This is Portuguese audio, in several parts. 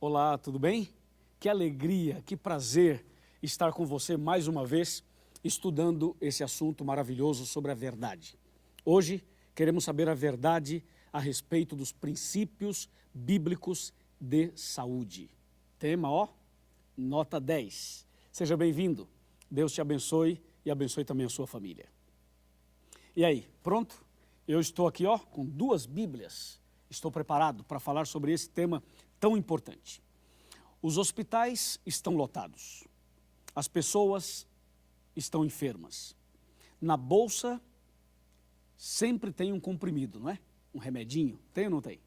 Olá, tudo bem? Que alegria, que prazer estar com você mais uma vez, estudando esse assunto maravilhoso sobre a verdade. Hoje, queremos saber a verdade a respeito dos princípios bíblicos de saúde. Tema, nota 10. Seja bem-vindo. Deus te abençoe e abençoe também a sua família. E aí, pronto? Eu estou aqui, com 2 Bíblias. Estou preparado para falar sobre esse tema tão importante. Os hospitais estão lotados. As pessoas estão enfermas. Na bolsa sempre tem um comprimido, não é? Um remedinho. Tem ou não tem?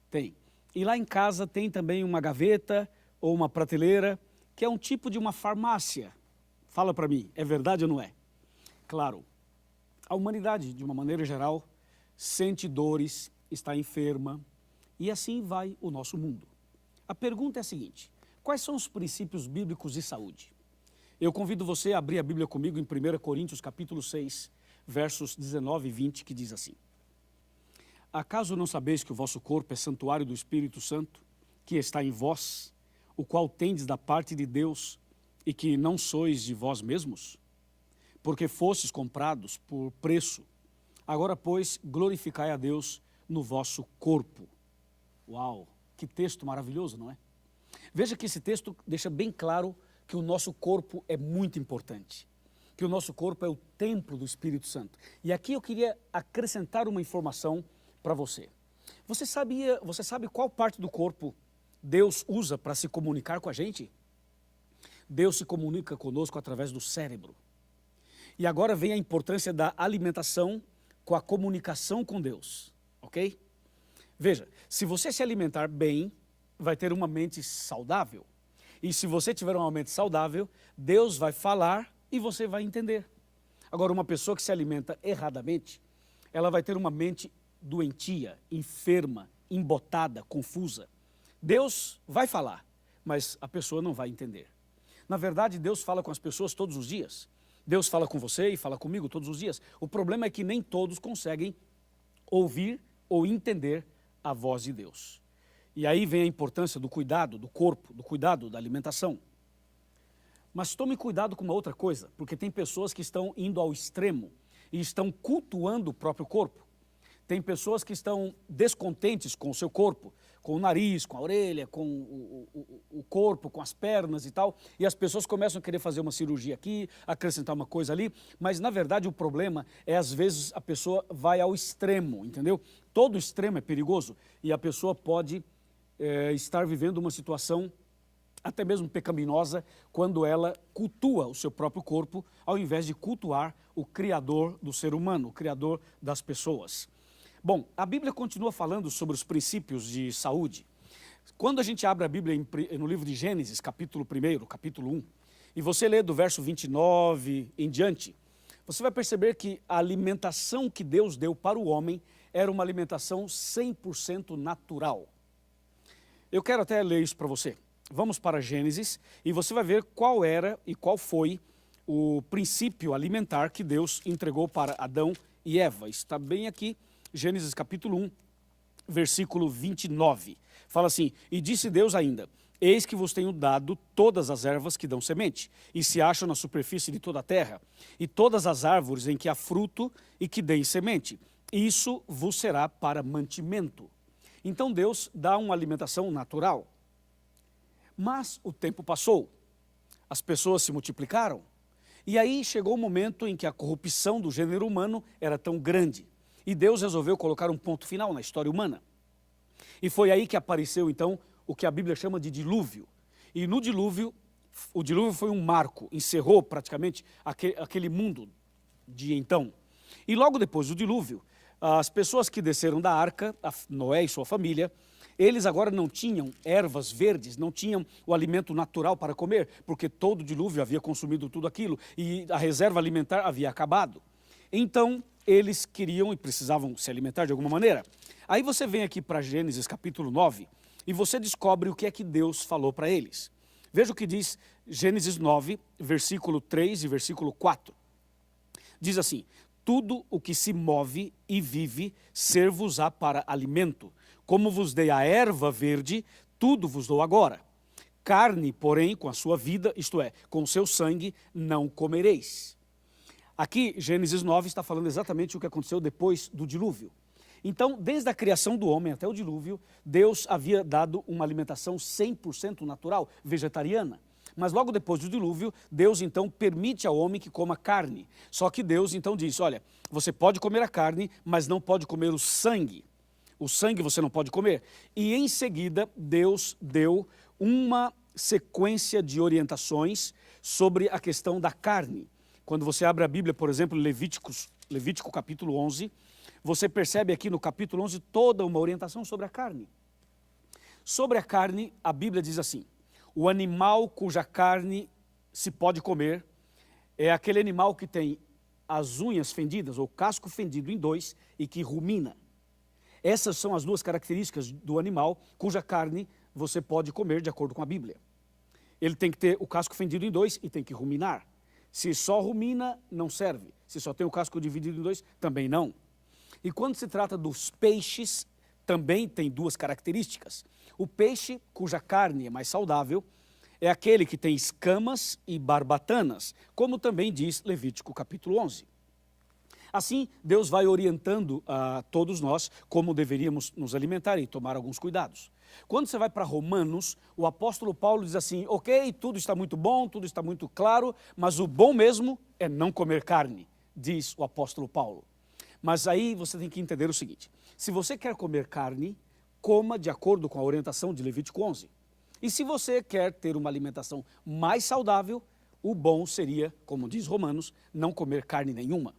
Tem. E lá em casa tem também uma gaveta ou uma prateleira, que é um tipo de uma farmácia. Fala para mim, é verdade ou não é? Claro, a humanidade, de uma maneira geral, sente dores, está enferma, e assim vai o nosso mundo. A pergunta é a seguinte: quais são os princípios bíblicos de saúde? Eu convido você a abrir a Bíblia comigo em 1 Coríntios capítulo 6, versos 19 e 20, que diz assim: Acaso não sabeis que o vosso corpo é santuário do Espírito Santo, que está em vós, o qual tendes da parte de Deus, e que não sois de vós mesmos? Porque fostes comprados por preço. Agora, pois, glorificai a Deus no vosso corpo. Uau, que texto maravilhoso, não é? Veja que esse texto deixa bem claro que o nosso corpo é muito importante, que o nosso corpo é o templo do Espírito Santo. E aqui eu queria acrescentar uma informação para você. Você sabe qual parte do corpo Deus usa para se comunicar com a gente? Deus se comunica conosco através do cérebro. E agora vem a importância da alimentação com a comunicação com Deus, ok? Veja, se você se alimentar bem, vai ter uma mente saudável. E se você tiver uma mente saudável, Deus vai falar e você vai entender. Agora, uma pessoa que se alimenta erradamente, ela vai ter uma mente doentia, enferma, embotada, confusa. Deus vai falar, mas a pessoa não vai entender. Na verdade, Deus fala com as pessoas todos os dias. Deus fala com você e fala comigo todos os dias. O problema é que nem todos conseguem ouvir ou entender a voz de Deus. E aí vem a importância do cuidado do corpo, do cuidado da alimentação. Mas tome cuidado com uma outra coisa, porque tem pessoas que estão indo ao extremo e estão cultuando o próprio corpo. Tem pessoas que estão descontentes com o seu corpo, com o nariz, com a orelha, com o corpo, com as pernas e tal, e as pessoas começam a querer fazer uma cirurgia aqui, acrescentar uma coisa ali, mas na verdade o problema é às vezes a pessoa vai ao extremo, entendeu? Todo extremo é perigoso e a pessoa pode estar vivendo uma situação até mesmo pecaminosa quando ela cultua o seu próprio corpo ao invés de cultuar o Criador do ser humano, o Criador das pessoas. Bom, a Bíblia continua falando sobre os princípios de saúde. Quando a gente abre a Bíblia no livro de Gênesis, capítulo 1, capítulo 1, e você lê do verso 29 em diante, você vai perceber que a alimentação que Deus deu para o homem era uma alimentação 100% natural. Eu quero até ler isso para você. Vamos para Gênesis e você vai ver qual era e qual foi o princípio alimentar que Deus entregou para Adão e Eva. Está bem aqui. Gênesis capítulo 1, versículo 29, fala assim: E disse Deus ainda, eis que vos tenho dado todas as ervas que dão semente, e se acham na superfície de toda a terra, e todas as árvores em que há fruto e que deem semente, isso vos será para mantimento. Então Deus dá uma alimentação natural. Mas o tempo passou, as pessoas se multiplicaram, e aí chegou o momento em que a corrupção do gênero humano era tão grande, e Deus resolveu colocar um ponto final na história humana. E foi aí que apareceu, então, o que a Bíblia chama de dilúvio. E no dilúvio, o dilúvio foi um marco, encerrou praticamente aquele mundo de então. E logo depois do dilúvio, as pessoas que desceram da arca, Noé e sua família, eles agora não tinham ervas verdes, não tinham o alimento natural para comer, porque todo o dilúvio havia consumido tudo aquilo e a reserva alimentar havia acabado. Então, eles queriam e precisavam se alimentar de alguma maneira. Aí você vem aqui para Gênesis capítulo 9 e você descobre o que é que Deus falou para eles. Veja o que diz Gênesis 9, versículo 3 e versículo 4. Diz assim: tudo o que se move e vive ser-vos-á para alimento. Como vos dei a erva verde, tudo vos dou agora. Carne, porém, com a sua vida, isto é, com o seu sangue, não comereis. Aqui, Gênesis 9 está falando exatamente o que aconteceu depois do dilúvio. Então, desde a criação do homem até o dilúvio, Deus havia dado uma alimentação 100% natural, vegetariana. Mas logo depois do dilúvio, Deus então permite ao homem que coma carne. Só que Deus então diz, olha, você pode comer a carne, mas não pode comer o sangue. O sangue você não pode comer. E em seguida, Deus deu uma sequência de orientações sobre a questão da carne. Quando você abre a Bíblia, por exemplo, Levítico capítulo 11, você percebe aqui no capítulo 11 toda uma orientação sobre a carne. Sobre a carne, a Bíblia diz assim, o animal cuja carne se pode comer é aquele animal que tem as unhas fendidas, ou casco fendido em dois e que rumina. Essas são as duas características do animal cuja carne você pode comer de acordo com a Bíblia. Ele tem que ter o casco fendido em dois e tem que ruminar. Se só rumina, não serve. Se só tem o casco dividido em dois, também não. E quando se trata dos peixes, também tem duas características. O peixe, cuja carne é mais saudável, é aquele que tem escamas e barbatanas, como também diz Levítico capítulo 11. Assim, Deus vai orientando a todos nós como deveríamos nos alimentar e tomar alguns cuidados. Quando você vai para Romanos, o apóstolo Paulo diz assim, ok, tudo está muito bom, tudo está muito claro, mas o bom mesmo é não comer carne, diz o apóstolo Paulo. Mas aí você tem que entender o seguinte, se você quer comer carne, coma de acordo com a orientação de Levítico 11. E se você quer ter uma alimentação mais saudável, o bom seria, como diz Romanos, não comer carne nenhuma.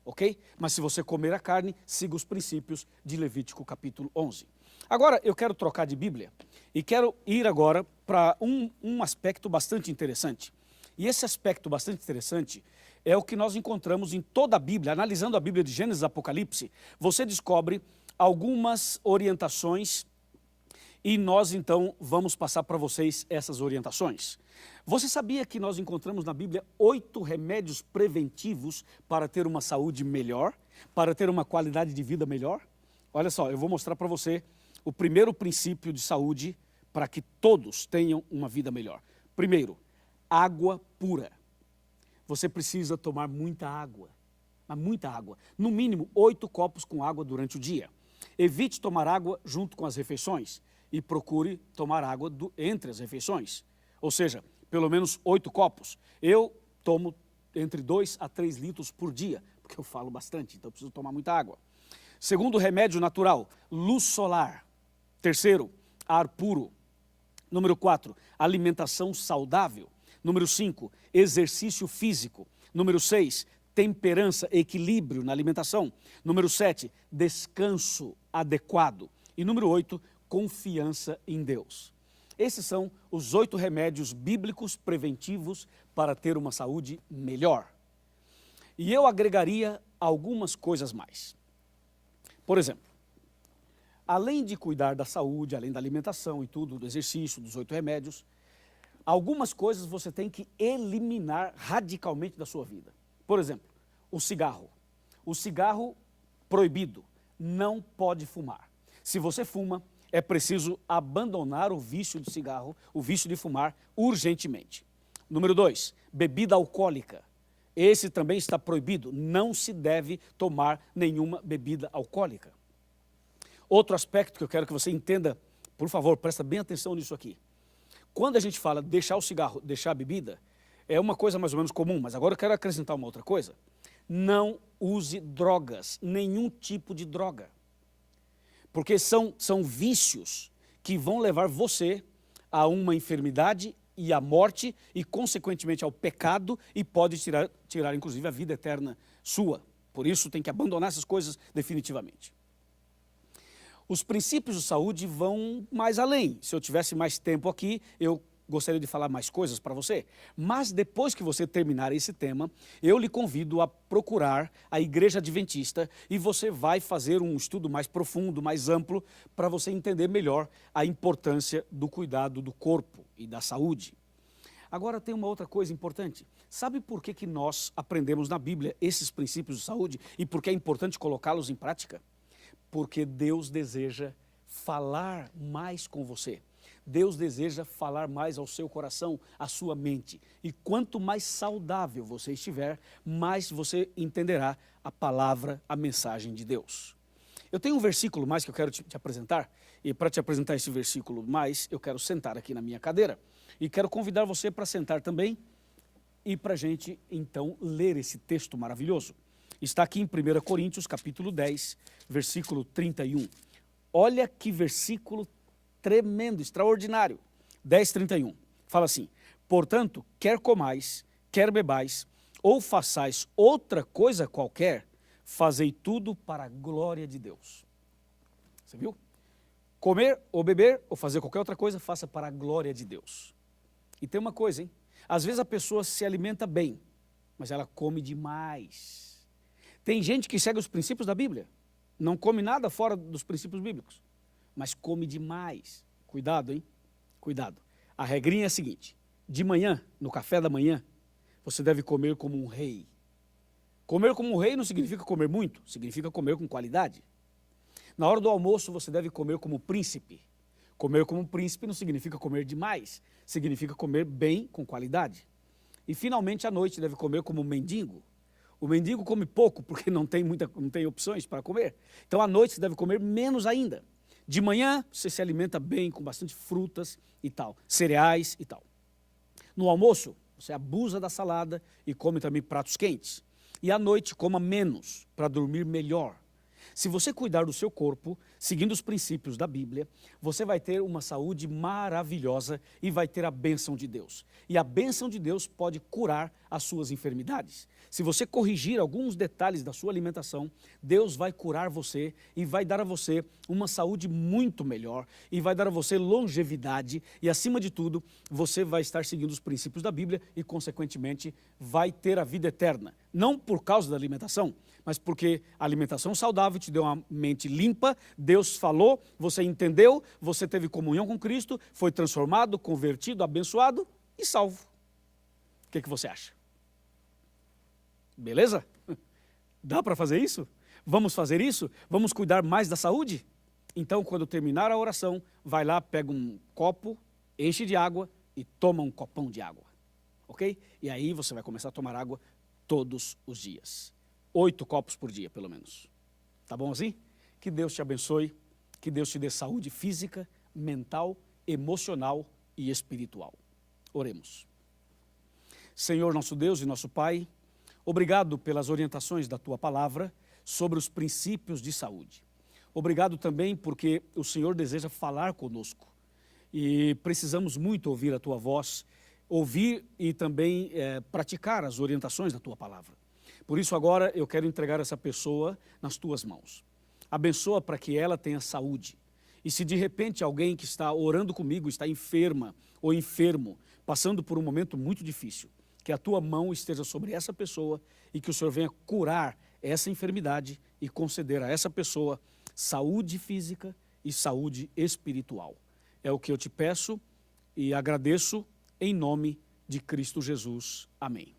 Ok? Mas se você comer a carne, siga os princípios de Levítico capítulo 11. Agora, eu quero trocar de Bíblia e quero ir agora para um aspecto bastante interessante. E esse aspecto bastante interessante é o que nós encontramos em toda a Bíblia. Analisando a Bíblia de Gênesis e Apocalipse, você descobre algumas orientações e nós então vamos passar para vocês essas orientações. Você sabia que nós encontramos na Bíblia 8 remédios preventivos para ter uma saúde melhor, para ter uma qualidade de vida melhor? Olha só, eu vou mostrar para você o primeiro princípio de saúde para que todos tenham uma vida melhor. Primeiro, água pura. Você precisa tomar muita água, mas muita água. No mínimo 8 copos com água durante o dia. Evite tomar água junto com as refeições e procure tomar água entre as refeições. Ou seja, pelo menos 8 copos. Eu tomo entre 2 a 3 litros por dia, porque eu falo bastante, então eu preciso tomar muita água. Segundo remédio natural, luz solar. Terceiro, ar puro. Número 4, alimentação saudável. Número 5, exercício físico. Número 6, temperança, equilíbrio na alimentação. Número 7, descanso adequado. E número 8, confiança em Deus. Esses são os 8 remédios bíblicos preventivos para ter uma saúde melhor. E eu agregaria algumas coisas mais. Por exemplo, além de cuidar da saúde, além da alimentação e tudo, do exercício, dos 8 remédios, algumas coisas você tem que eliminar radicalmente da sua vida. Por exemplo, o cigarro. O cigarro proibido, não pode fumar. Se você fuma, é preciso abandonar o vício de cigarro, o vício de fumar, urgentemente. Número 2, bebida alcoólica. Esse também está proibido, não se deve tomar nenhuma bebida alcoólica. Outro aspecto que eu quero que você entenda, por favor, presta bem atenção nisso aqui. Quando a gente fala deixar o cigarro, deixar a bebida, é uma coisa mais ou menos comum, mas agora eu quero acrescentar uma outra coisa. Não use drogas, nenhum tipo de droga. Porque são vícios que vão levar você a uma enfermidade e à morte e, consequentemente, ao pecado e pode tirar, inclusive, a vida eterna sua. Por isso, tem que abandonar essas coisas definitivamente. Os princípios de saúde vão mais além. Se eu tivesse mais tempo aqui, eu gostaria de falar mais coisas para você. Mas depois que você terminar esse tema, eu lhe convido a procurar a Igreja Adventista e você vai fazer um estudo mais profundo, mais amplo, para você entender melhor a importância do cuidado do corpo e da saúde. Agora tem uma outra coisa importante. Sabe por que nós aprendemos na Bíblia esses princípios de saúde e por que é importante colocá-los em prática? Porque Deus deseja falar mais com você. Deus deseja falar mais ao seu coração, à sua mente. E quanto mais saudável você estiver, mais você entenderá a palavra, a mensagem de Deus. Eu tenho um versículo mais que eu quero te apresentar, e para te apresentar esse versículo mais, eu quero sentar aqui na minha cadeira. E quero convidar você para sentar também e para a gente, então, ler esse texto maravilhoso. Está aqui em 1 Coríntios, capítulo 10, versículo 31. Olha que versículo tremendo, extraordinário. 10:31. Fala assim: portanto, quer comais, quer bebais, ou façais outra coisa qualquer, fazei tudo para a glória de Deus. Você viu? Comer ou beber ou fazer qualquer outra coisa, faça para a glória de Deus. E tem uma coisa, hein? Às vezes a pessoa se alimenta bem, mas ela come demais. Tem gente que segue os princípios da Bíblia, não come nada fora dos princípios bíblicos, mas come demais. Cuidado, hein? Cuidado. A regrinha é a seguinte: de manhã, no café da manhã, você deve comer como um rei. Comer como um rei não significa comer muito, significa comer com qualidade. Na hora do almoço, você deve comer como príncipe. Comer como um príncipe não significa comer demais, significa comer bem, com qualidade. E finalmente, à noite, deve comer como um mendigo. O mendigo come pouco, porque não tem opções para comer. Então, à noite, você deve comer menos ainda. De manhã, você se alimenta bem, com bastante frutas e tal, cereais e tal. No almoço, você abusa da salada e come também pratos quentes. E à noite, coma menos, para dormir melhor. Se você cuidar do seu corpo, seguindo os princípios da Bíblia, você vai ter uma saúde maravilhosa e vai ter a bênção de Deus. E a bênção de Deus pode curar as suas enfermidades. Se você corrigir alguns detalhes da sua alimentação, Deus vai curar você e vai dar a você uma saúde muito melhor e vai dar a você longevidade e, acima de tudo, você vai estar seguindo os princípios da Bíblia e, consequentemente, vai ter a vida eterna. Não por causa da alimentação, mas porque a alimentação saudável te deu uma mente limpa, Deus falou, você entendeu, você teve comunhão com Cristo, foi transformado, convertido, abençoado e salvo. O que você acha? Beleza? Dá para fazer isso? Vamos fazer isso? Vamos cuidar mais da saúde? Então, quando terminar a oração, vai lá, pega um copo, enche de água e toma um copão de água. Ok? E aí você vai começar a tomar água todos os dias. 8 copos por dia, pelo menos. Tá bom assim? Que Deus te abençoe, que Deus te dê saúde física, mental, emocional e espiritual. Oremos. Senhor, nosso Deus e nosso Pai, obrigado pelas orientações da Tua palavra sobre os princípios de saúde. Obrigado também porque o Senhor deseja falar conosco e precisamos muito ouvir a Tua voz, ouvir e também praticar as orientações da Tua palavra. Por isso agora eu quero entregar essa pessoa nas Tuas mãos. Abençoa para que ela tenha saúde. E se de repente alguém que está orando comigo está enferma ou enfermo, passando por um momento muito difícil, que a Tua mão esteja sobre essa pessoa e que o Senhor venha curar essa enfermidade e conceder a essa pessoa saúde física e saúde espiritual. É o que eu te peço e agradeço em nome de Cristo Jesus. Amém.